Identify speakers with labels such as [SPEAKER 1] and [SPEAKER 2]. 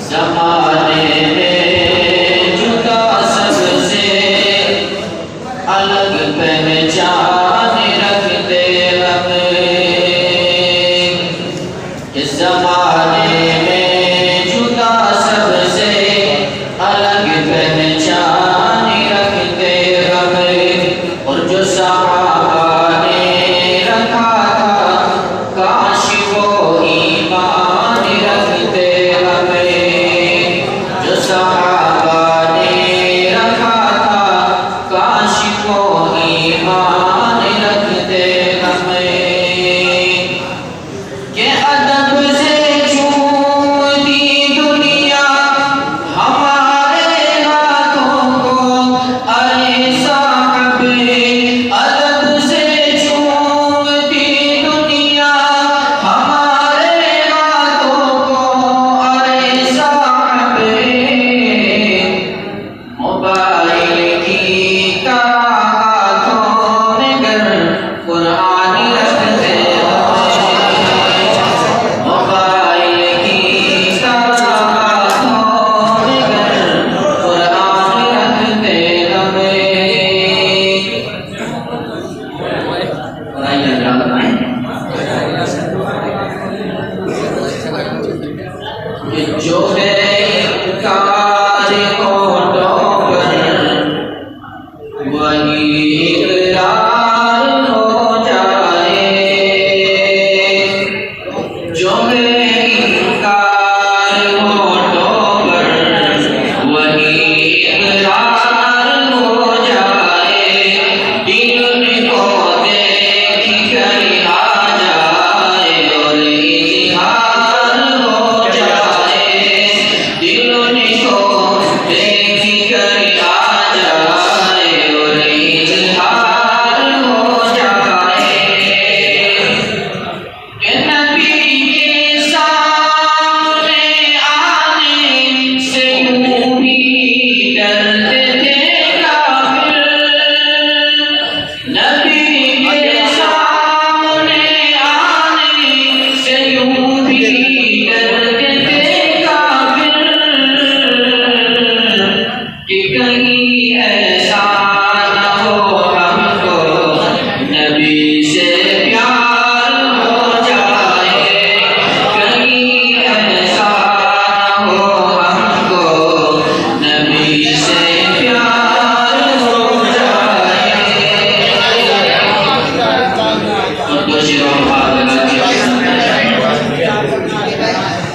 [SPEAKER 1] ज़माने में जुदा सबसे अलग पहचान रखते हमें। इस ज़माने में जुदा सबसे अलग पहचान रखते हमें। और जो सहाबा ने रखा था काश वो ईमान रखते हमें। जो सहाबा ने रखा था काश वो ईमान रखते हमें। के अदब से चूमती दुनिया हमारे हाथों को, अरे साहबे अदब से चूमती दुनिया हमारे हाथों को, अरे साहबे मोबाइल की हाथों में गर कुरान रखते जो है कार को